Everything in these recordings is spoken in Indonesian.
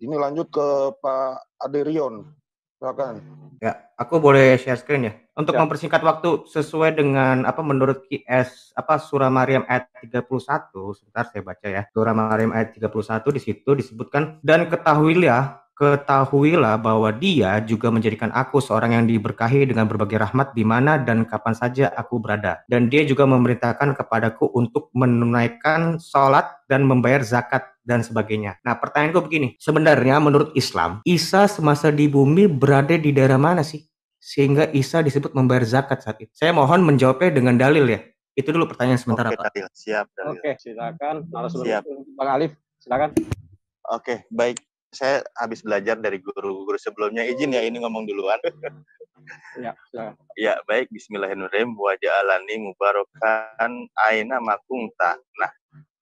Ini lanjut ke Pak Aderion. Silakan. Ya, aku boleh share screen ya. Untuk Ya. mempersingkat waktu sesuai dengan menurut QS surah Maryam ayat 31, sebentar saya baca ya. Surah Maryam ayat 31 di situ disebutkan, dan ketahuilah bahwa Dia juga menjadikan aku seorang yang diberkahi dengan berbagai rahmat di mana dan kapan saja aku berada. Dan Dia juga memerintahkan kepadaku untuk menunaikan sholat dan membayar zakat dan sebagainya. Nah, pertanyaanku begini, sebenarnya menurut Islam, Isa semasa di bumi berada di daerah mana sih? Sehingga Isa disebut membayar zakat saat itu. Saya mohon menjawabnya dengan dalil ya. Itu dulu pertanyaan sementara, Pak. Dalil. Siap, dalil. Oke, silakan. Siap. Bang Alif, silakan. Oke, baik. Saya habis belajar dari guru-guru sebelumnya. Izin ya, ini ngomong duluan. Ya, silakan. Ya, baik. Bismillahirrahmanirrahim. Wa ja'alani mubarakan aina makunta. Nah,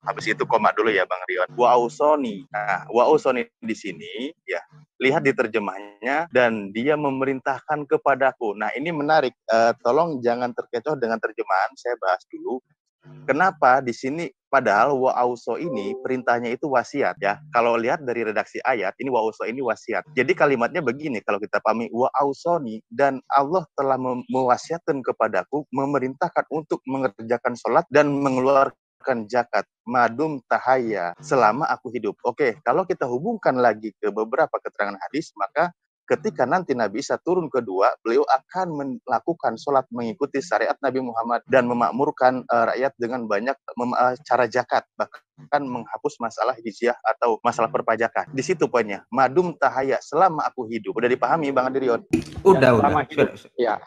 habis itu koma dulu ya Bang Rion. Wa ausoni. Nah, wa ausoni di sini ya. Lihat di terjemahnya, dan Dia memerintahkan kepadaku. Nah, ini menarik. Tolong jangan terkecoh dengan terjemahan. Saya bahas dulu. Kenapa di sini padahal wa auso ini perintahnya itu wasiat ya. Kalau lihat dari redaksi ayat ini wa auso ini wasiat. Jadi kalimatnya begini kalau kita pahami, wa ausoni, dan Allah telah mewasiatkan kepadaku, memerintahkan untuk mengerjakan sholat dan mengeluarkan zakat madum tahaya, selama aku hidup. Oke, kalau kita hubungkan lagi ke beberapa keterangan hadis, maka ketika nanti Nabi Isa turun kedua, beliau akan melakukan sholat mengikuti syariat Nabi Muhammad dan memakmurkan rakyat dengan banyak cara zakat, bahkan menghapus masalah jizyah atau masalah perpajakan. Di situ poinnya, madum tahaya, selama aku hidup. Udah dipahami Bang Adrion? Udah.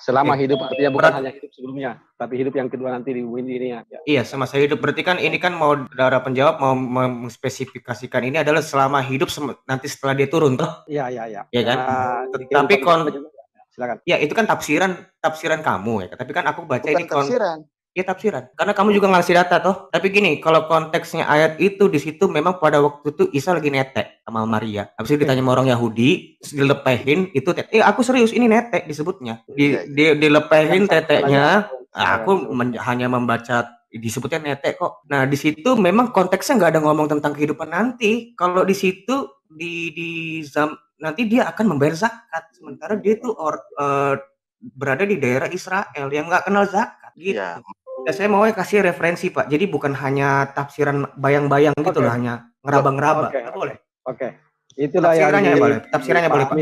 Selama hidup artinya bukan hanya hidup sebelumnya, tapi hidup yang kedua nanti di bumi ini ya. Iya, semasa hidup. Berarti kan ini kan mau para penjawab mau mengspesifikasikan ini adalah selama hidup nanti setelah dia turun toh? Iya. Iya kan? Tapi silakan. Ya, itu kan tafsiran kamu ya. Tapi kan aku baca bukan ini tafsiran. Ya tafsiran. Karena kamu juga ngasih data toh. Tapi gini, kalau konteksnya ayat itu di situ memang pada waktu itu Isa lagi netek sama Maria. Habis itu ditanya sama orang Yahudi, dilepehin itu aku serius ini netek disebutnya. Dilepehin teteknya. Aku hanya membaca disebutnya netek kok. Nah, di situ memang konteksnya nggak ada ngomong tentang kehidupan nanti. Kalau di situ nanti dia akan membayar zakat, sementara dia itu berada di daerah Israel yang nggak kenal zakat gitu. Ya. Ya, saya mau kasih referensi Pak. Jadi bukan hanya tafsiran bayang-bayang gitu loh, hanya ngeraba-ngeraba. Boleh. Oke. Itulah tafsirannya boleh Pak.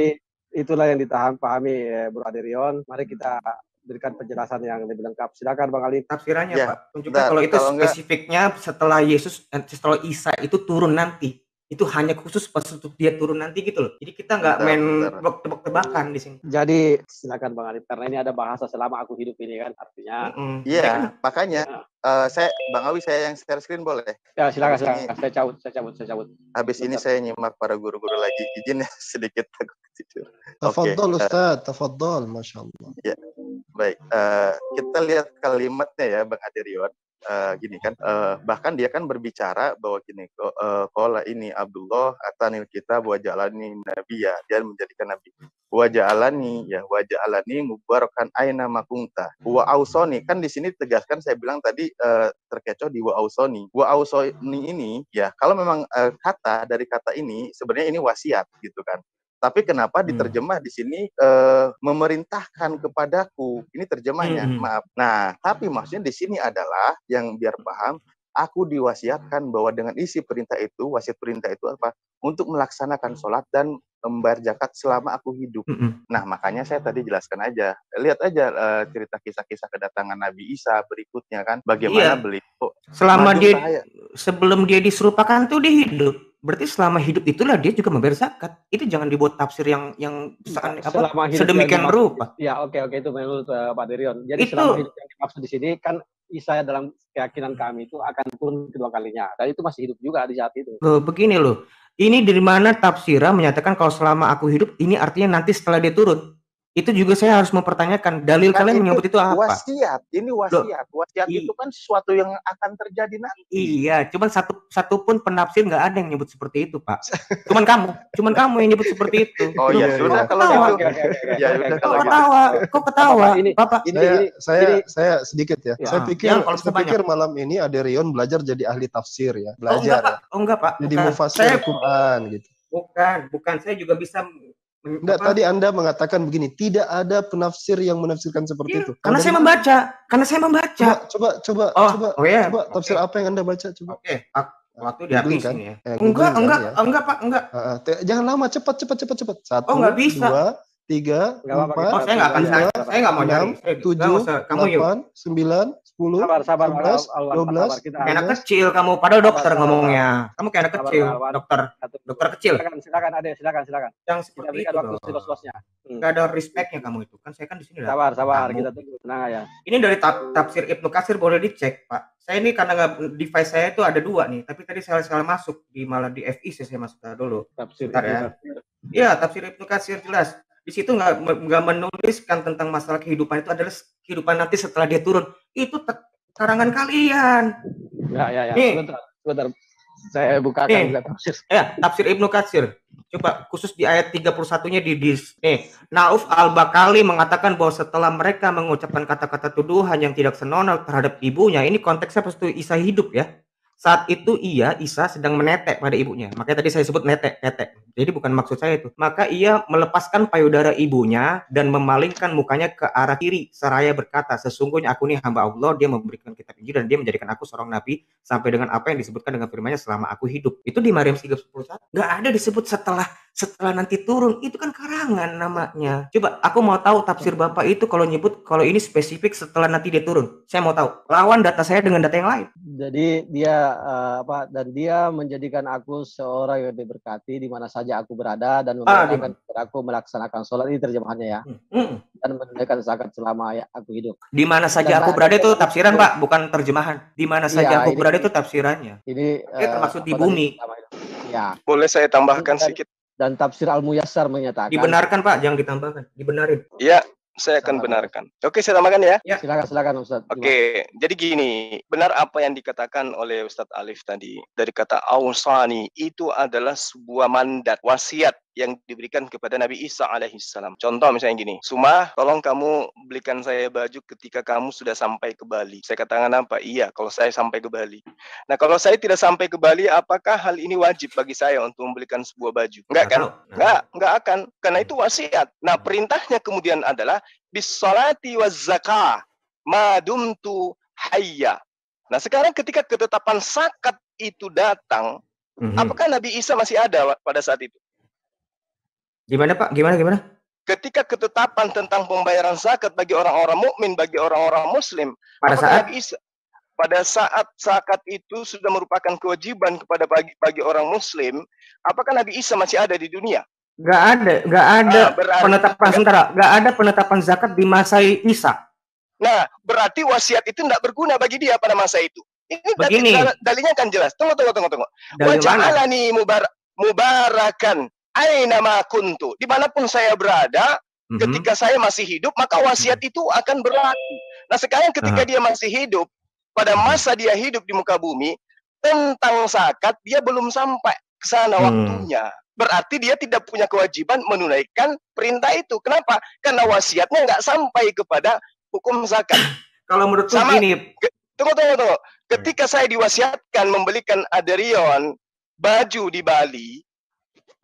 Itulah yang pahami Bro Aderion. Mari kita berikan penjelasan yang lebih lengkap. Silakan Bang Ali. Tafsirannya ya, Pak. Tunjukkan kalau itu spesifiknya setelah Isa itu turun nanti. Itu hanya khusus pas untuk dia turun nanti gitu loh. Jadi kita nggak main tebak-tebakan di sini. Jadi silakan Bang Arif, karena ini ada bahasa selama aku hidup ini kan, artinya. Iya, makanya Bang Awi saya yang share screen boleh? Ya silakan. Saya cabut. Habis ini saya nyimak para guru-guru lagi. Izin ya sedikit takut tidur. Tafadhol Ustaz, tafadhol, Masya Allah. Ya, baik. Kita lihat kalimatnya ya Bang Aderion. Gini kan, bahkan dia kan berbicara bahwa gini, qala ini Abdullah atanil kitab wa ja'alani nabiyya, dia menjadikan nabi. Wa ja'alani mubarakan aina makunta. Wa ausoni, kan di sini tegaskan saya bilang tadi terkecoh di wa ausoni. Wa ausoni ini ya, kalau memang kata dari kata ini sebenarnya ini wasiat gitu kan. Tapi kenapa diterjemah di sini memerintahkan kepadaku? Ini terjemahnya, maaf. Nah, tapi maksudnya di sini adalah yang biar paham, aku diwasiatkan bahwa dengan isi perintah itu, wasiat perintah itu apa? Untuk melaksanakan sholat dan membayar zakat selama aku hidup. Nah, makanya saya tadi jelaskan aja. Lihat aja cerita kisah-kisah kedatangan Nabi Isa berikutnya kan, bagaimana beliau selama sebelum dia diserupakan tuh dia hidup. Berarti selama hidup itulah dia juga membayar zakat. Itu jangan dibuat tafsir yang sedemikian rupa. Ya, oke itu menurut Pak Derion. Jadi selama hidup yang dimaksud di sini kan Isa dalam keyakinan kami itu akan turun kedua kalinya. Dan itu masih hidup juga di saat itu. Begini loh. Ini dari mana tafsirah menyatakan kalau selama aku hidup ini artinya nanti setelah dia turun. Itu juga saya harus mempertanyakan dalil kan kalian menyebut itu apa? Wasiat, ini wasiat. Wasiat itu kan sesuatu yang akan terjadi nanti. Iya, cuman satu pun penafsir nggak ada yang nyebut seperti itu, Pak. Cuman kamu yang nyebut seperti itu. Oh ya sudah kalau gitu. Ya udah kalau Kok ketawa? Bapak, saya sedikit ya. Saya pikir malam ini Aderion belajar jadi ahli tafsir ya. Belajar. Oh enggak, Pak. Jadi mufassir Quran gitu. Bukan. Saya juga bisa Enggak, tadi Anda mengatakan begini, tidak ada penafsir yang menafsirkan seperti itu. Karena saya membaca. Coba tafsir apa yang Anda baca coba. Oke, waktu Googling dihabisin ya. Googling Enggak, Pak, enggak. Jangan lama, cepat. 1, nggak bisa. 2, 3, 4, saya nggak mau nyari. 7, 8, 9, 10, Sabar, 11, 12, kayak anak kecil kamu, padahal dokter ngomongnya. Kamu kayak anak kecil, dokter kecil. Silakan Ade, silakan. Yang Kita seperti berikan itu waktu loh. seluas-luasnya. Nggak ada respectnya kamu itu. Kan saya kan di sini. Sabar, kita tunggu. Tenang ya. Ini dari tafsir Ibnu Katsir, boleh dicek, Pak. Saya ini karena device saya itu ada 2 nih, tapi tadi saya masuk malah di FIC saya masuk dulu. Tafsir ya. Iya, tafsir Ibnu Katsir jelas. Di situ nggak menuliskan tentang masalah kehidupan itu adalah kehidupan nanti setelah dia turun. Itu karangan kalian. Ya. Sebentar. Saya bukakan juga tafsir. Ya, tafsir Ibnu Katsir. Coba khusus di ayat 31-nya Nauf Al-Bakali mengatakan bahwa setelah mereka mengucapkan kata-kata tuduhan yang tidak senonoh terhadap ibunya, ini konteksnya pasti Isa hidup ya. Saat itu Isa sedang menetek pada ibunya. Makanya tadi saya sebut netek. Jadi bukan maksud saya itu. Maka ia melepaskan payudara ibunya dan memalingkan mukanya ke arah kiri seraya berkata, sesungguhnya aku ini hamba Allah, dia memberikan kitab Injil dan dia menjadikan aku seorang nabi sampai dengan apa yang disebutkan dengan firman-Nya selama aku hidup. Itu di Maryam 3:11. Nggak ada disebut setelah nanti turun. Itu kan karangan namanya. Coba aku mau tahu tafsir Bapak itu kalau kalau ini spesifik setelah nanti dia turun. Saya mau tahu. Lawan data saya dengan data yang lain. Jadi dia dan dia menjadikan aku seorang yang diberkati di mana saja aku berada dan memerintahkan aku melaksanakan sholat, ini terjemahannya ya. Dan menunaikan zakat selama aku hidup. Di mana saja aku berada itu tafsiran, Pak, bukan terjemahan. Di mana saja aku berada itu tafsirannya. Ini termasuk di bumi. Ya. Boleh saya tambahkan sedikit? Dan tafsir Al-Muyassar menyatakan. Dibenarkan, Pak, jangan ditambahkan, dibenarin. Iya. Saya akan benarkan. Oke, saya tambahkan ya. Silakan Ustaz. Oke, jadi gini, benar apa yang dikatakan oleh Ustadz Alif tadi. Dari kata Ausani, itu adalah sebuah mandat, wasiat yang diberikan kepada Nabi Isa alaihissalam. Contoh misalnya gini, Sumah, tolong kamu belikan saya baju ketika kamu sudah sampai ke Bali. Saya katakan apa? Iya, kalau saya sampai ke Bali. Nah, kalau saya tidak sampai ke Bali, apakah hal ini wajib bagi saya untuk membelikan sebuah baju? Enggak kan? Enggak akan. Karena itu wasiat. Nah, perintahnya kemudian adalah bisolati waz zakah madumtu hayya. Nah, sekarang ketika ketetapan zakat itu datang, apakah Nabi Isa masih ada pada saat itu? Gimana, Pak? Gimana? Ketika ketetapan tentang pembayaran zakat bagi orang-orang mukmin, bagi orang-orang muslim, pada saat zakat itu sudah merupakan kewajiban kepada bagi orang muslim, apakah Nabi Isa masih ada di dunia? Nggak ada penetapan nggak ada penetapan zakat di masa Isa. Nah, berarti wasiat itu tidak berguna bagi dia pada masa itu. Ini dalilnya kan jelas. Tunggu. Waja'alani mubarakan aina ma kuntu. Dimanapun saya berada, ketika saya masih hidup, maka wasiat itu akan berlaku. Nah, sekarang ketika dia masih hidup, pada masa dia hidup di muka bumi, tentang zakat dia belum sampai ke sana waktunya. Berarti dia tidak punya kewajiban menunaikan perintah itu. Kenapa? Karena wasiatnya nggak sampai kepada hukum zakat. Kalau menurut saya ini, tunggu. Ketika saya diwasiatkan membelikan Aderion baju di Bali,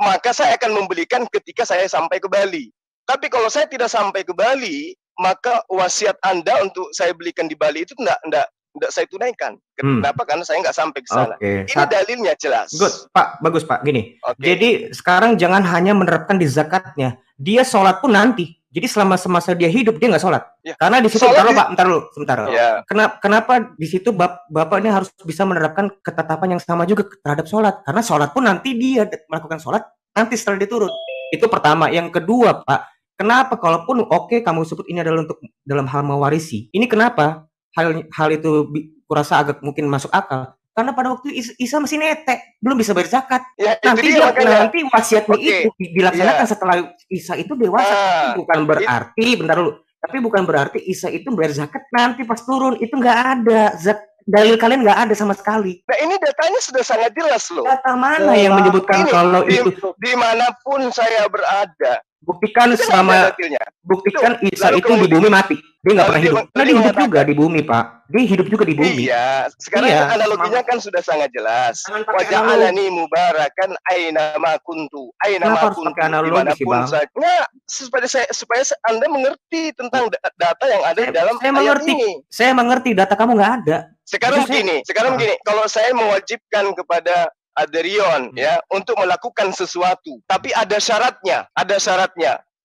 maka saya akan membelikan ketika saya sampai ke Bali. Tapi kalau saya tidak sampai ke Bali, maka wasiat Anda untuk saya belikan di Bali itu tidak saya tunaikan. Kenapa? Karena saya nggak sampai ke sana. Ini dalilnya jelas. Good, Pak. Bagus, Pak. Gini. Jadi sekarang jangan hanya menerapkan di zakatnya. Dia sholat pun nanti. Jadi selama semasa dia hidup dia nggak sholat. Ya. Karena di situ bentar dulu. Ya. Kenapa di situ Bapak ini harus bisa menerapkan ketetapan yang sama juga terhadap sholat? Karena sholat pun nanti dia melakukan sholat nanti setelah dia turun. Itu pertama. Yang kedua, Pak, kenapa kalaupun kamu sebut ini adalah untuk dalam hal mewarisi. Ini kenapa? Hal itu kurasa agak mungkin masuk akal karena pada waktu Isa masih netek, belum bisa bayar zakat. Ya, nanti wasiatnya itu dilaksanakan setelah Isa itu dewasa. Bukan berarti Isa itu bayar zakat nanti pas turun, itu nggak ada. Dalil kalian nggak ada sama sekali. Nah, ini datanya sudah sangat jelas loh. Data mana yang menyebutkan kalau itu? Dimanapun saya berada, Buktikan Itu kan ada selama dalilnya. buktikan Isa Lalu itu di kemudian- bumi mati. Dia nggak lalu pernah dia hidup. meng- Nah, dia dia hidup mengatakan- juga di bumi, Pak. Dia hidup juga di bumi. Iya, sekarang Iya, analoginya kan sudah sangat jelas. Jangan pakai Waja'alani mubarakan aina ma kuntu, aina Kenapa ma harus kuntu, pakai analogi sih, dimanapun Bang? saja. Nggak, supaya Anda mengerti tentang data yang ada di dalam Saya ayat mengerti. ini. Saya mengerti data kamu nggak ada. Sekarang Itu saya- begini, kalau saya mewajibkan kepada Adrion ya untuk melakukan sesuatu, tapi ada syaratnya.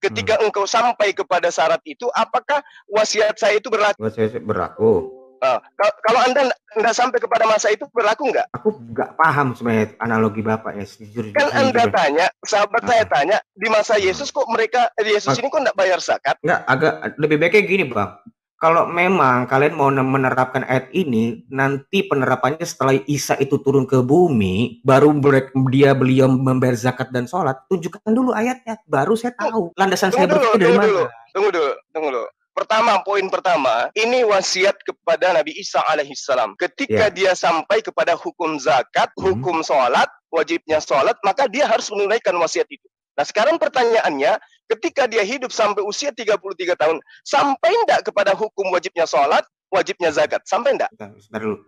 Ketika engkau sampai kepada syarat itu, apakah wasiat saya itu berlaku? Saya berlaku. Kalau Anda tidak sampai kepada masa itu, berlaku nggak? Aku nggak paham sebenarnya analogi Bapak ya. Jujur. Kan Anda tanya, sahabat saya tanya, di masa Yesus kok Yesus ini kok nggak bayar zakat? Nggak, agak lebih baiknya gini, Bang. Kalau memang kalian mau menerapkan ayat ini, nanti penerapannya setelah Isa itu turun ke bumi, baru beliau membayar zakat dan sholat, tunjukkan dulu ayatnya, baru saya tahu landasan saya berpikir dari mana. Tunggu dulu. Poin pertama, ini wasiat kepada Nabi Isa alaihissalam. Ketika dia sampai kepada hukum zakat, hukum sholat, wajibnya sholat, maka dia harus menunaikan wasiat itu. Nah, sekarang pertanyaannya, ketika dia hidup sampai usia 33 tahun, sampai enggak kepada hukum wajibnya sholat, wajibnya zakat? Sampai enggak? Sebentar dulu.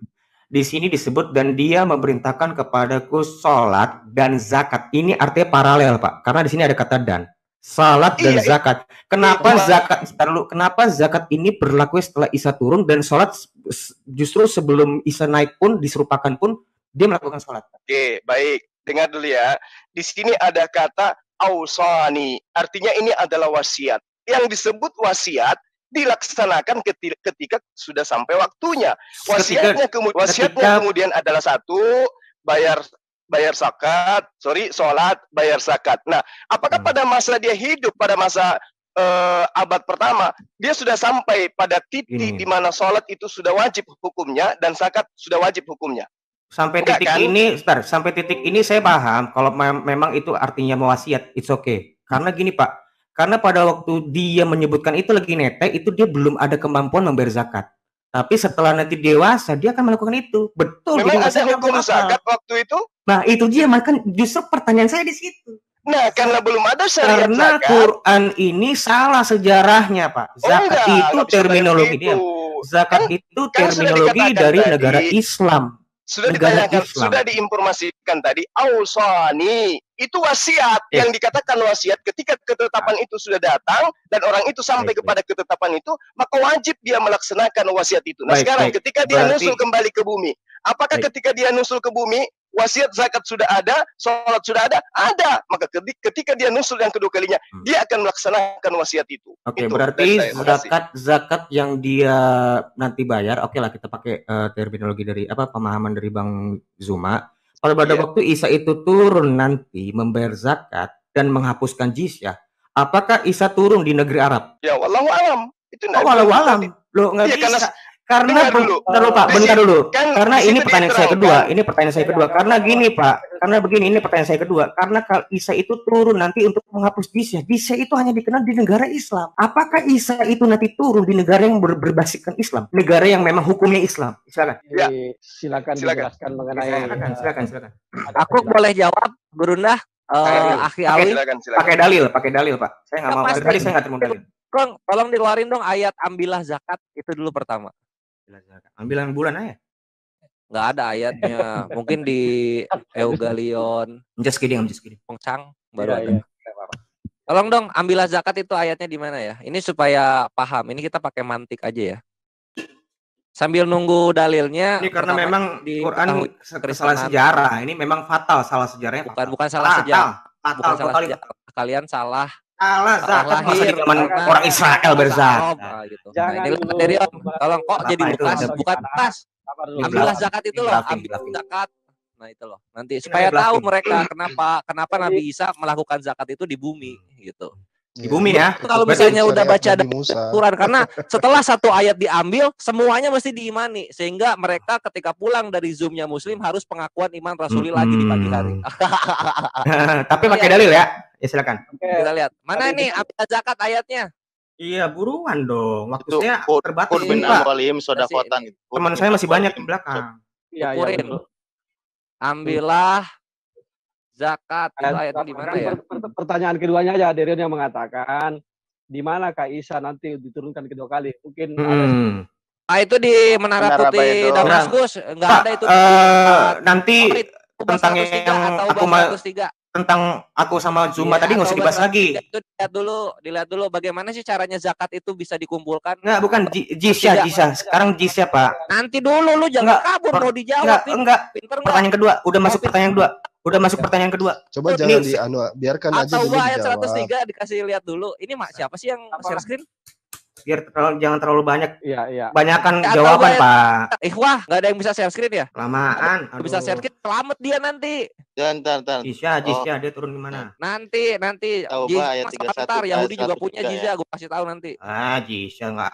Di sini disebut dan dia memerintahkan kepadaku sholat dan zakat. Ini artinya paralel, Pak. Karena di sini ada kata dan. Salat dan zakat. Kenapa zakat ini berlaku setelah Isa turun dan sholat justru sebelum Isa naik pun diserupakan pun dia melakukan sholat. Oke, baik. Dengar dulu ya. Di sini ada kata ausani, artinya ini adalah wasiat. Yang disebut wasiat dilaksanakan ketika sudah sampai waktunya. Wasiatnya kemudian adalah satu, sholat, bayar zakat. Nah, apakah pada masa dia hidup pada masa abad pertama dia sudah sampai pada titik di mana sholat itu sudah wajib hukumnya dan zakat sudah wajib hukumnya? Sampai titik ini saya paham kalau memang itu artinya mewasiat, it's okay. Karena gini Pak, karena pada waktu dia menyebutkan itu lagi netek, itu dia belum ada kemampuan membayar zakat. Tapi setelah nanti dewasa dia akan melakukan itu. Betul. Memang ada hukum zakat waktu itu? Nah itu dia, makan justru pertanyaan saya di situ. Nah, karena belum ada syariat karena zakat. Quran ini salah sejarahnya Pak. Zakat itu terminologi dia. Zakat itu terminologi dari negara Islam. Sudah ditanyakan, sudah diinformasikan tadi, ausani itu wasiat yang dikatakan wasiat. Ketika ketetapan itu sudah datang dan orang itu sampai kepada ketetapan itu, maka wajib dia melaksanakan wasiat itu. Nah, sekarang ketika dia nusul kembali ke bumi, apakah ketika dia nusul ke bumi wasiat zakat sudah ada, sholat sudah ada? Ada. Maka ketika dia nusul yang kedua kalinya, dia akan melaksanakan wasiat itu. Oke, berarti zakat yang dia nanti bayar, oke lah kita pakai terminologi dari pemahaman dari Bang Zuma. Kalau pada waktu Isa itu turun nanti membayar zakat dan menghapuskan jizyah, apakah Isa turun di negeri Arab? Ya, wallahu alam. Itu wallahu alam. Loh, nggak bisa. Karena bentar dulu. Karena ini pertanyaan saya kedua. Karena gini Pak, karena begini, ini pertanyaan saya kedua. Karena kalau Isa itu turun nanti untuk menghapus jizyah, jizyah itu hanya dikenal di negara Islam. Apakah Isa itu nanti turun di negara yang berbasiskan Islam, negara yang memang hukumnya Islam? Silakan. Ya. Silakan dijelaskan mengenai. Silakan. Aku boleh jawab, Berundah. Akhi Awi. Pakai dalil Pak. Saya nggak mau. Tadi saya nggak terima dalil. Kong, tolong dikeluarin dong ayat ambillah zakat itu dulu pertama. Ambilan bulan aja. Nggak ada ayatnya. Mungkin di Eugalion. Just kidding. Pengcang baru ada. Tolong dong ambillah zakat itu ayatnya di mana ya? Ini supaya paham. Ini kita pakai mantik aja ya. Sambil nunggu dalilnya. Ini karena memang di Quran salah sejarah. Ini memang fatal salah sejarahnya. Bukan salah sejarah. Bukan salah sejarah. Kalian salah. Zakat masa di zaman orang Israel berzakat. Gitu. Nah, ini materi tolong kok jadi bukan bekas. Ambillah zakat itu loh, ambil zakat. Nah itu loh. Nanti supaya tahu mereka kenapa Nabi Isa melakukan zakat itu di bumi gitu. Di bumi ya. Kalau misalnya udah baca Quran, karena setelah satu ayat diambil, semuanya mesti diimani, sehingga mereka ketika pulang dari Zoom-nya Muslim harus pengakuan iman Rasuli lagi di pagi hari. Tapi pakai dalil ya. Ya silakan. Kita lihat. Mana ini ambil zakat ayatnya? Iya, buruan dong. Waktunya terbatas. Qurbin amwalihim shadaqatan. Teman saya masih banyak di belakang. Iya. Ambillah zakat. Itu ayatnya di mana ya? pertanyaan keduanya aja, Derion yang mengatakan di mana Kak Isa nanti diturunkan kedua kali? Mungkin ada itu di Menara Putih Damaskus, enggak ada itu. Nanti tentang yang aku mau 103. tentang aku sama Zuma tadi nggak usah dibahas lagi. Itu dilihat dulu bagaimana sih caranya zakat itu bisa dikumpulkan. Enggak, bukan jizya. Sekarang jizya, Pak. Nanti dulu lu jangan kabur mau dijawab. Enggak. Pertanyaan kedua, udah masuk pertanyaan kedua. Coba jangan biarkan aja dulu ayat dijawab. 103 dikasih lihat dulu. Ini siapa sih yang share screen? Biar jangan terlalu banyak. Iya. Banyakan jawaban, Pak. Wah, nggak ada yang bisa share screen ya? Lamaan. Bisa share screen, selamat dia nanti. Jangan. Jizya, dia turun di mana? Nanti. Sebentar, Yahudi juga punya jizya, gue kasih tahu nanti. Jizya nggak.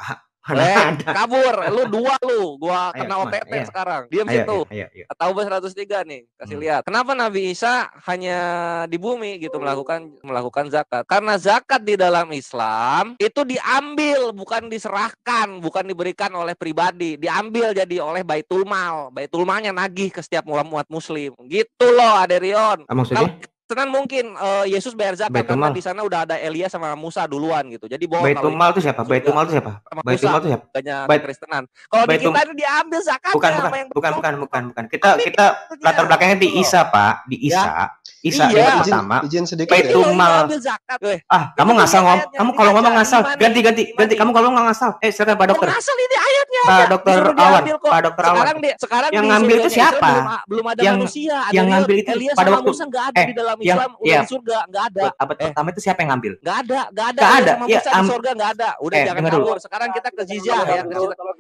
Kabur, lu 2 gua kena OTT sekarang. Diam situ. Tahu 103 nih, kasih lihat. Kenapa Nabi Isa hanya di bumi gitu melakukan zakat? Karena zakat di dalam Islam itu diambil, bukan diserahkan, bukan diberikan oleh pribadi, diambil jadi oleh Baitul Mal. Baitul Malnya nagih ke setiap umat muslim. Gitu loh, Aderion. Maksudnya? Senan mungkin Yesus bayar zakat karena di sana udah ada Elia sama Musa duluan gitu. Jadi bohong. Baitul Mal itu siapa? Baitul Mal itu siapa? Kristenan. Kalau di kita ini diambil zakatnya. Bukan. Kita latar belakangnya di Isa, Pak. Di Isa. Isa yang pertama. Izin sedikit. Baitul Mal. Kamu ngasal ngomong. Kamu kalau ngomong ngasal. Ganti. Kamu kalau ngomong ngasal. Silakan Pak Dokter. Ngasal ini ayatnya. Pak Dokter Awan. Sekarang yang ngambil itu siapa? Belum ada manusia. Yang ngambil itu pada waktu nggak ada di dalam Islam, udah di surga nggak ada. Abad pertama itu siapa yang ngambil? Nggak ada. Ya, di surga nggak ada. Udah jangan kabur. Sekarang kita ke jizya ya.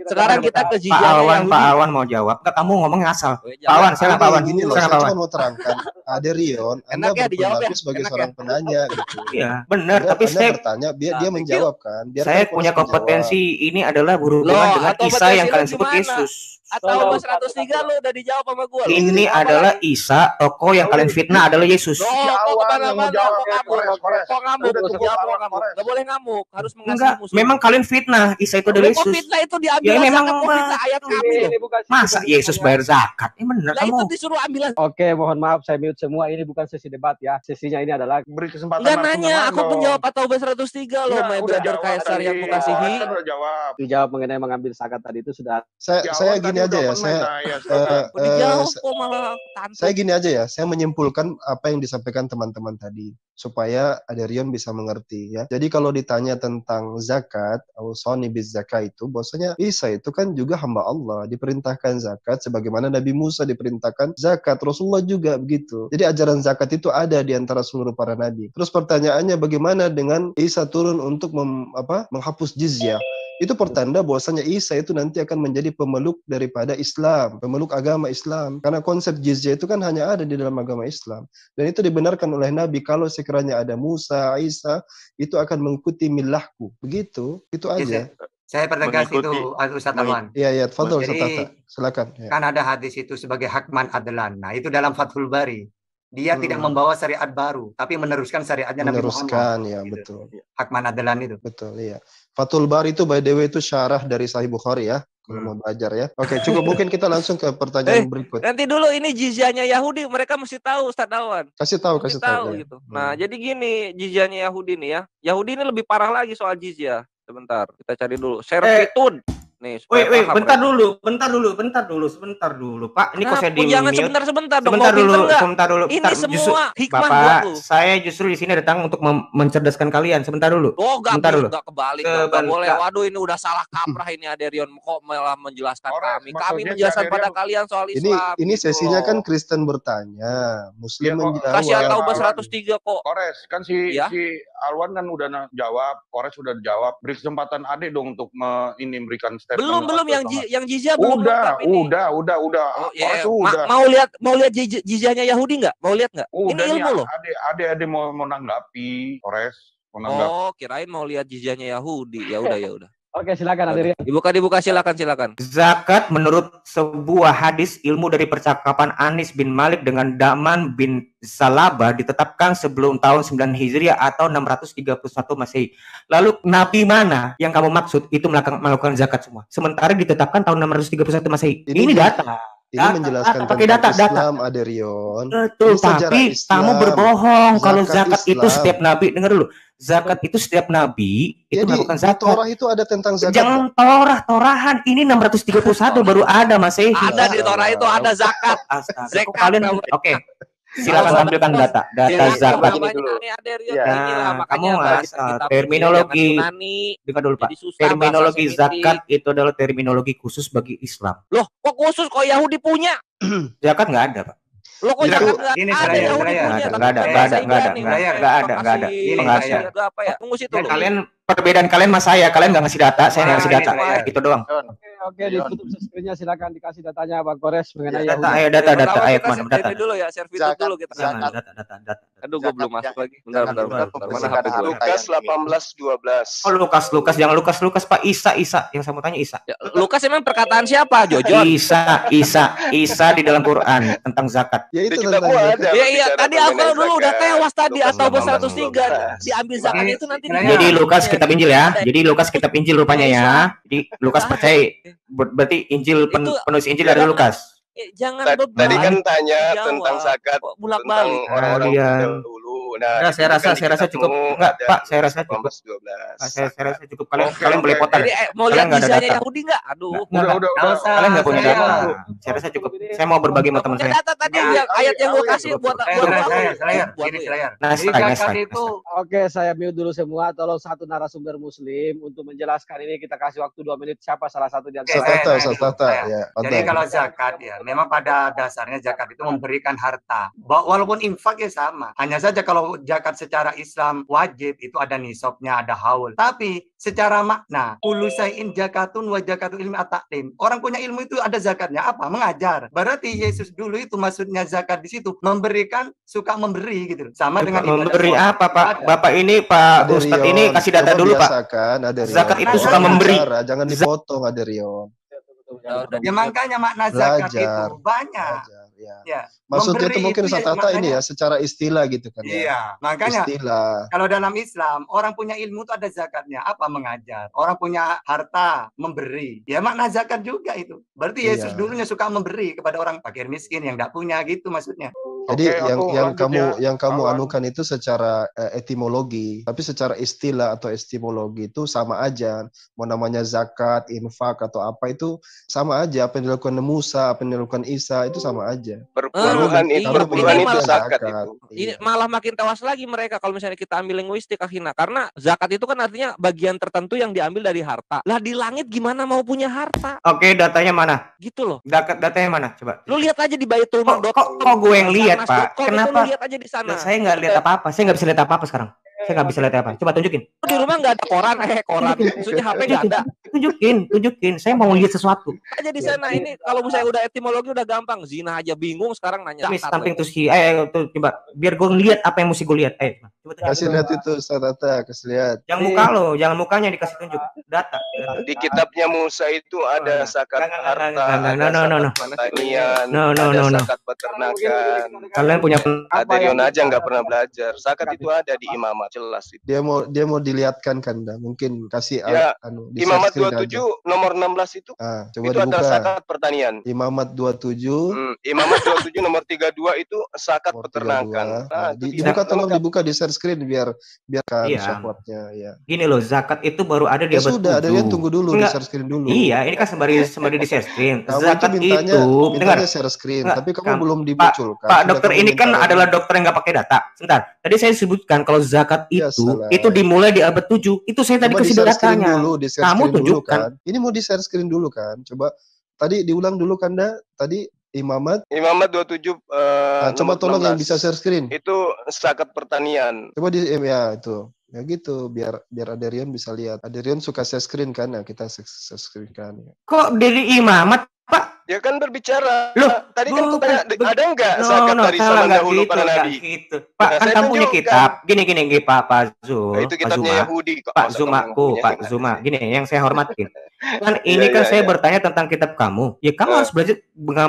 Sekarang kita ke Pak jizya. Alwan mau jawab. Enggak, kamu ngomong ngasal. Pak Alwan, saya Pak Alwan. Gini loh, saya cuma mau terangkan. Aderion, Anda berpendapat sebagai seorang penanya gitu. Iya, benar. Tapi saya bertanya, dia menjawab kan. Saya punya kompetensi ini adalah berhubungan dengan Isa yang kalian sebut Yesus. Atau 103 lu udah dijawab sama gue. Ini adalah Isa, tokoh yang kalian fitnah adalah Yesus. Kok kemana-mana, kok ngamuk. Gak boleh ngamuk, harus mengasihi musuh. Memang kalian fitnah, Isa itu adalah Yesus. Fitnah itu diambil ya, memang ayat kami. Masa Yesus bayar zakat? Ini benar kamu. Itu disuruh ambil. Oke, mohon maaf saya mute semua. Ini bukan sesi debat ya. Sesinya ini adalah beri kesempatan. Enggak nanya, aku penjawab atau 103 loh, my brother Kaisar yang mengasihi. Dijawab mengenai mengambil zakat tadi itu sudah. Saya gini aja ya, saya gini aja ya, saya menyimpulkan apa yang disampaikan teman-teman tadi supaya Aderion bisa mengerti ya. Jadi kalau ditanya tentang zakat, awsani biz zakat itu, bahwasanya Isa itu kan juga hamba Allah, diperintahkan zakat sebagaimana Nabi Musa diperintahkan zakat, Rasulullah juga begitu. Jadi ajaran zakat itu ada di antara seluruh para nabi. Terus pertanyaannya bagaimana dengan Isa turun untuk menghapus jizyah? Itu pertanda bahwasanya Isa itu nanti akan menjadi pemeluk daripada Islam, pemeluk agama Islam. Karena konsep jizyah itu kan hanya ada di dalam agama Islam. Dan itu dibenarkan oleh Nabi, kalau sekiranya ada Musa, Isa, itu akan mengikuti milahku. Begitu, itu aja. Saya pertegas itu Ustaz Alwan. Iya, Fadhol Ustaz. Silakan. Ya. Kan ada hadis itu sebagai hakman adlan. Nah, itu dalam Fathul Bari. Dia tidak membawa syariat baru, tapi meneruskan syariatnya Nabi Muhammad. Meneruskan, ya gitu. Betul. Hakman adlan itu. Betul, iya. Fathul Bari itu by the way itu syarah dari Sahih Bukhari ya. Kalau mau belajar ya. Oke, cukup. Mungkin kita langsung ke pertanyaan berikut. Nanti dulu ini jizyahnya Yahudi, mereka mesti tahu Ustaz Alwan. Kasih tahu ya. Gitu. Nah, jadi gini, jizyahnya Yahudi nih ya. Yahudi ini lebih parah lagi soal jizyah. Sebentar, kita cari dulu. Servitud. Nih, bentar dulu, Pak. Ini kok saya di jangan sebentar dong. Sebentar dulu. Ini semua hikmah Bapak, saya justru di sini datang untuk mencerdaskan kalian. Sebentar dulu. Enggak kebalik. Enggak boleh. Waduh, ini udah salah kaprah ini Aderion, kok malah menjelaskan kami. Kami menjelaskan pada kalian soal Islam. Ini sesinya kan Kristen bertanya, Muslim menjawab. Kasih tahu 103 kok. Kores kan si Alwan kan udah jawab, Kores udah jawab. Beri kesempatan Ade dong untuk memberikan belum yang jizyah belum udah. Oh, udah. Mau lihat jizyahnya Yahudi nggak? Mau lihat nggak? Ini ilmu loh. Ade mau nanggapi, Kores. Oh, kirain mau lihat jizyahnya Yahudi. Ya udah. Oke, silakan Aderion. Dibuka silakan. Zakat menurut sebuah hadis ilmu dari percakapan Anis bin Malik dengan Daman bin Salabah ditetapkan sebelum tahun 9 Hijriah atau 631 Masehi. Lalu nabi mana yang kamu maksud itu melakukan zakat semua? Sementara ditetapkan tahun 631 Masehi. Ini data. Ini menjelaskan pakai tentang data. Islam, Aderion. Betul, tapi kamu berbohong kalau zakat itu setiap nabi. Dengar dulu, zakat itu setiap nabi itu melakukan zakat. Torah itu ada tentang zakat. Jangan torahan. Ini 631 baru ada Masehi. Ada di Torah itu ada zakat. Astaga, kalian oke. Silakan tampilkan data zakat. Nah, kamu terminologi. Dengar dulu Pak. Terminologi zakat itu adalah terminologi khusus bagi Islam. Loh, kok khusus kok Yahudi punya? Zakat nggak ada Pak. Loh kok zakat nggak ada? Tunggu situ. Kalian perbedaan kalian sama saya, kalian nggak ngasih data, saya nggak ngasih data, itu doang. Oke, ditutup screen-nya, silakan dikasih datanya Bang Kores mengenai data ayat mana data dulu ya, share video dulu kita. Data. Aduh, gue belum masuk lagi. Bentar. Mana HP gue? Lukas 18:12. Oh, Lukas, jangan Lukas Pak, Isa yang saya mau tanya Isa. Lukas emang perkataan siapa, Jojo? Isa di dalam Quran tentang zakat. Ya itu Iya, tadi aku dulu udah tewas tadi atau 103 diambil zakat itu nanti. Jadi Lukas kita Injil rupanya ya. Jadi Lukas percaya berarti Injil penulis Injil dari Lukas. Jangan tadi kan tanya tentang zakat tentang orang-orang dahulu. Nah, saya rasa cukup. Enggak, Pak, saya rasa cukup. Saya rasa cukup. Kalian belepotan. Mau lihat desainnya Yahudi enggak? Aduh. Udah. Kalian enggak punya data. Saya rasa cukup. Saya mau berbagi sama teman saya. Data tadi ayat yang gue kasih buat saya. Nah, itu. Oke, saya mute dulu semua. Tolong satu narasumber muslim untuk menjelaskan ini, kita kasih waktu 2 menit. Siapa salah satu di antara Jadi kalau zakat ya, memang pada dasarnya zakat itu memberikan harta. Walaupun infak ya sama. Hanya saja kalau zakat secara Islam wajib itu ada nisabnya, ada haul. Tapi secara makna, kullu syai'in zakatun wa zakatu ilmi at-ta'lim. Orang punya ilmu itu ada zakatnya apa? Mengajar. Berarti Yesus dulu itu maksudnya zakat di situ memberikan, suka memberi gitu. Sama dengan memberi apa, Pak? Bapak ini Pak Ustadz ini kasih data dulu, Pak. Zakat itu suka memberi. Jangan dipotong, Aderion. Ya makanya makna zakat itu banyak. Ya. Maksudnya itu mungkin Satata ini ya secara istilah gitu kan ya. Iya, makanya istilah. Kalau dalam Islam orang punya ilmu itu ada zakatnya, apa? Mengajar. Orang punya harta, memberi. Ya makna zakat juga itu. Berarti Yesus dulunya suka memberi kepada orang fakir miskin yang tidak punya gitu maksudnya. Jadi yang kamu anukan itu secara etimologi, tapi secara istilah atau etimologi itu sama aja. Mau namanya zakat, infak atau apa itu sama aja. Apa yang dilakukan Musa, apa yang dilakukan Isa itu sama aja. Perpuluhan itu zakat itu. Ini malah makin tewas lagi mereka kalau misalnya kita ambil linguistik akhirnya, karena zakat itu kan artinya bagian tertentu yang diambil dari harta. Lah di langit gimana mau punya harta? Oke, datanya mana? Gitu loh. Datanya mana? Coba. Lu lihat aja di baitul.com. Kok gue yang lihat, Pak? Kenapa? Lihat aja di sana. Saya nggak lihat apa-apa. Saya nggak bisa lihat apa-apa sekarang. Saya nggak bisa lihat apa. Coba tunjukin. Di rumah nggak ada koran, maksudnya HP nggak ada. Tunjukin. Saya mau lihat sesuatu. Aja di sana ini kalau misalnya udah etimologi udah gampang. Zina aja bingung sekarang nanya. Samping tuh sih. Coba biar gue ngeliat apa yang mesti gue lihat. Coba kasih lihat itu Satata, kasih lihat. Jangan muka lo, jangan mukanya dikasih tunjuk. Data. Di kitabnya Musa itu ada zakat harta, ada pertanian, ada zakat peternakan. Kalian punya Aderion aja nggak pernah belajar. Zakat itu ada di imamat jelas itu. Dia mau dilihatkan kan, mungkin kasih imamat 27 nomor 16 itu. Coba itu adalah zakat pertanian. Imamat 27. Imamat 27 nomor 32 itu zakat peternakan. Dibuka di share screen biar kan software-nya ya. Gini loh, zakat itu baru ada di abad 7. Sudah, Aderion tunggu dulu di share screen dulu. Iya, ini kan sembari di share screen. Zakat itu dengar share screen, tapi kamu belum dimunculkan. Pak dokter ini kan adalah dokter yang nggak pakai data. Sebentar. Tadi saya sebutkan kalau zakat itu dimulai di abad 7. Itu saya tadi kasih datanya. Kamu tunjukkan. Ini mau di share screen dulu kan? Coba tadi diulang dulu kan, tadi Imamat 27 coba tolong 16. Yang bisa share screen. Itu zakat pertanian. Coba ya itu. Ya gitu, biar Aderion bisa lihat. Aderion suka share screen kan? Ya kita share screen kan. Ya. Kok dari Imamat, Pak? Ya kan berbicara. Loh, tadi kan aku tanya ada enggak zakat dari zaman dahulu para nabi? Gitu. Pak, kan kamu punya kitab. Gini Pak Zul. Itu kitabnya Yahudi kok. Pak Zuma. Gini yang saya hormatin. Kan ini kan saya bertanya tentang kitab kamu. Ya kamu harus belajar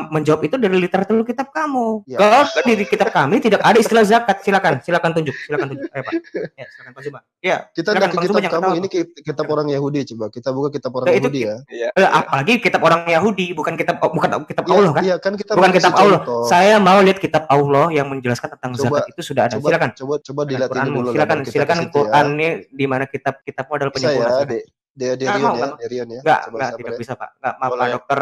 menjawab itu dari literatur kitab kamu. Kalau di kitab kami tidak ada istilah zakat. Silakan tunjuk. Ayo Pak. Ya, silakan Pak Zuma. Ya, kita nggak ke kitab kamu, ini kitab orang Yahudi, coba kita buka kitab orang Yahudi ya. Apalagi kitab orang Yahudi, bukan kitab Allah kan? Iya, kan kita bukan kitab Allah. Saya mau lihat kitab Allah yang menjelaskan tentang zakat itu sudah ada. Silakan. Coba dilihat ini dulu. Silakan Qurannya di mana kitabmu adalah penyempurna. Derion ya. Enggak, tidak bisa Pak. Enggak, maaf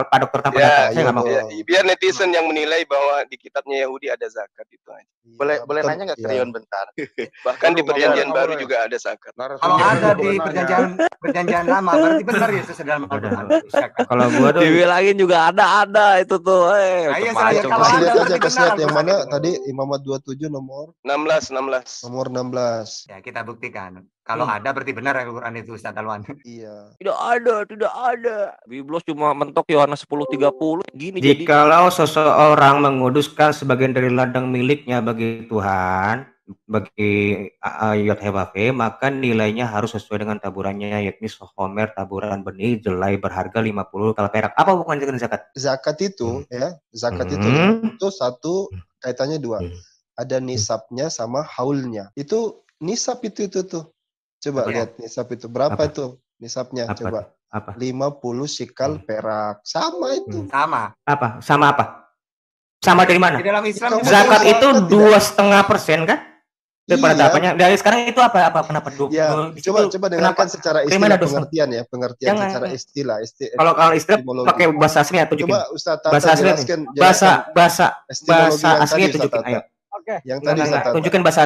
Pak dokter tanpa data. Saya enggak mau. Biar netizen yang menilai bahwa di kitabnya Yahudi ada zakat itu aja. Boleh nanya nggak ke Rion bentar? Bahkan di perjanjian baru juga ada zakat. Kalau ada di perjanjian lama berarti benar ya sesuai dalam Al-Qur'an. Kalau gua tuh dibilangin juga ada itu tuh. Kasih lihat yang mana tadi Imamat 27 nomor 16. Nomor 16. Ya, kita buktikan. Kalau ada berarti benar Al-Qur'an itu Ustaz Alwan. Iya. Tidak ada. Biblos cuma mentok Yohanes 10:30 gini. Jikalau seseorang menguduskan sebagian dari ladang miliknya bagi Tuhan, bagi YHWH, maka nilainya harus sesuai dengan taburannya, yakni sehomer taburan benih jelai berharga 50 kal perak. Apa hubungannya dengan zakat? Zakat itu itu satu kaitannya dua. Ada nisabnya sama haulnya. Itu nisab itu tuh. Coba lihat nisab itu berapa itu nisabnya, coba. 50 sikal perak. Sama itu. Sama. Apa? Sama dari mana? Di dalam Islam zakat itu 2,5% kan? Penetapannya dari sekarang itu apa pendapat ya, coba dengarkan secara istilah pengertian secara istilah. Kalau istilah pakai bahasa aslinya tunjukin. Coba Ustaz bahasa aslinya aslinya tunjukin. Ayo. Oke. Yang tadi tunjukin bahasa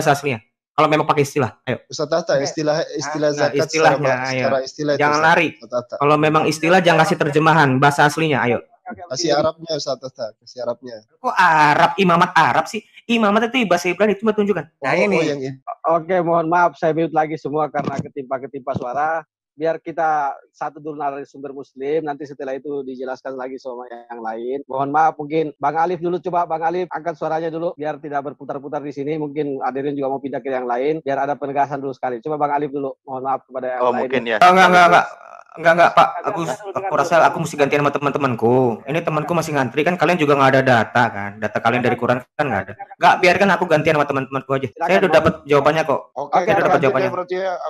aslinya. Kalau memang pakai istilah, ayo. Ustaz Tata, istilah zakat secara istilah. Jangan lari. Kalau memang istilah jangan kasih terjemahan, bahasa aslinya, ayo. Kasih Arabnya Ustaz Tata, kasih Arabnya. Kok Arab, imamat Arab sih? Imamat itu bahasa Ibrani, cuma tunjukkan. Nah ini. Oke, mohon maaf saya mute lagi semua karena ketimpa suara. Biar kita satu dulu narasumber Muslim, nanti setelah itu dijelaskan lagi sama yang lain. Mohon maaf, mungkin Bang Alif dulu, coba Bang Alif angkat suaranya dulu, biar tidak berputar-putar di sini. Mungkin hadirin juga mau pindah ke yang lain, biar ada penegasan dulu sekali. Coba Bang Alif dulu, mohon maaf kepada yang lain. Mungkin ya. Enggak Pak. Aku rasa aku mesti gantian sama teman-temanku. Ini temanku masih ngantri kan, kalian juga nggak ada data kan? Data kalian dari Quran kan nggak ada. Nggak, biarkan aku gantian sama teman-temanku aja. Saya udah dapat jawabannya kok. Oke, saya udah dapat jawabannya.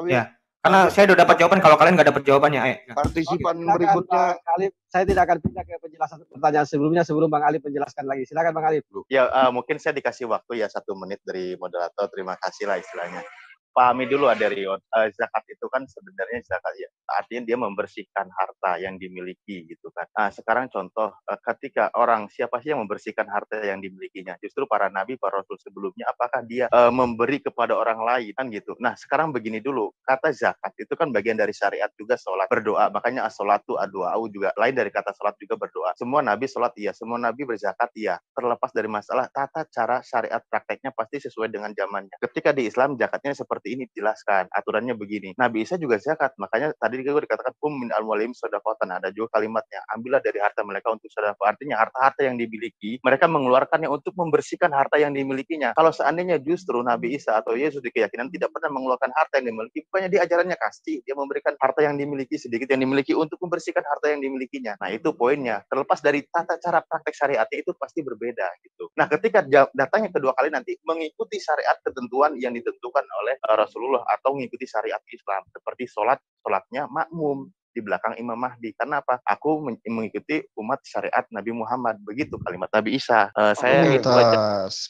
Ya. Karena saya udah dapat jawaban, kalau kalian nggak dapat jawabannya, ayo. Partisipan berikutnya. Saya tidak akan pindah ke penjelasan pertanyaan sebelumnya sebelum Bang Alif menjelaskan lagi. Silakan Bang Alif. Ya, mungkin saya dikasih waktu ya 1 menit dari moderator. Terima kasih lah istilahnya. Pahami dulu Rion, zakat itu kan sebenarnya zakat ya, artinya dia membersihkan harta yang dimiliki gitu kan. Nah sekarang contoh ketika siapa sih yang membersihkan harta yang dimilikinya? Justru para nabi, para rasul sebelumnya, apakah dia memberi kepada orang lain kan gitu. Nah sekarang begini dulu, kata zakat itu kan bagian dari syariat juga, sholat, berdoa, makanya as-sholatu ad-du'au juga lain dari kata sholat juga berdoa. Semua nabi sholat iya, semua nabi berzakat iya, terlepas dari masalah tata cara syariat prakteknya pasti sesuai dengan zamannya. Ketika di Islam zakatnya seperti ini dijelaskan, aturannya begini. Nabi Isa juga zakat, makanya tadi juga dikatakan min amwalihim shadaqatan, ada juga kalimatnya, ambillah dari harta mereka untuk sedekah. Artinya harta-harta yang dimiliki, mereka mengeluarkannya untuk membersihkan harta yang dimilikinya. Kalau seandainya justru Nabi Isa atau Yesus di keyakinan tidak pernah mengeluarkan harta yang dimiliki, bukannya dia ajarannya kasih, dia memberikan harta yang dimiliki, sedikit yang dimiliki untuk membersihkan harta yang dimilikinya. Nah itu poinnya, terlepas dari tata cara praktek syariatnya itu pasti berbeda gitu. Nah ketika datangnya kedua kali nanti mengikuti syariat ketentuan yang ditentukan oleh Rasulullah atau mengikuti syariat Islam seperti sholatnya makmum di belakang Imam Mahdi. Karena apa? Aku mengikuti umat syariat Nabi Muhammad. Begitu kalimat Nabi Isa. Saya Mumtaz.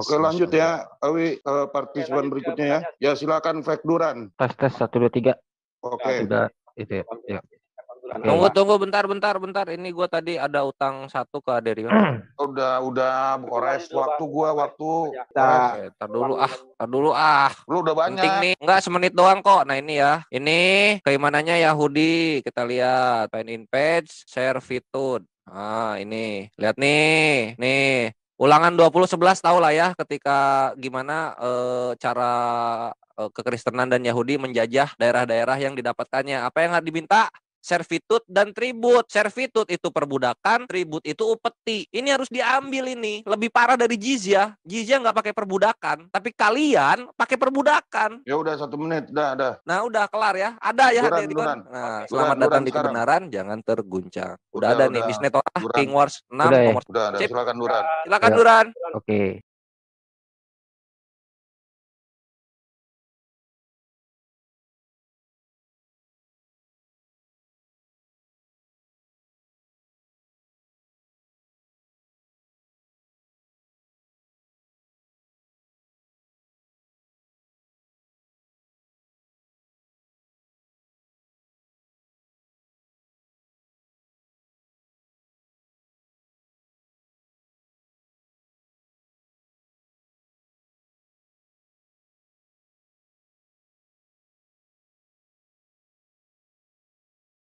Oke, lanjut ya. Awi partisipan berikutnya ya. Ya silakan Fek Duran. Tes 1 2 3. Oke. Sudah itu ya. Tunggu bentar. Ini gua tadi ada utang 1 ke Aderion. Udah Kores, waktu. Tar dulu. Lu udah banyak. Penting nih. Enggak, semenit doang kok. Nah ini ya. Ini keimanannya Yahudi. Kita lihat. Find in page, share fitude. Ah, ini. Lihat nih. Nih. Ulangan 20:11 tahu lah ya ketika gimana cara kekristenan dan Yahudi menjajah daerah-daerah yang didapatkannya. Apa yang diminta? servitut dan tribut. Servitut itu perbudakan, tribut itu upeti. Ini harus diambil ini. Lebih parah dari jizyah. Jizyah nggak pakai perbudakan, tapi kalian pakai perbudakan. Ya udah 1 menit, udah. Nah udah kelar ya. Ada ya. Duran. Nah, selamat datang di kebenaran, jangan terguncang. Udah ada nih, Miss Netora, Duran. King Wars 6 Udah ya? nomor. Udah, silakan Duran. Silakan Ya. Duran. Oke.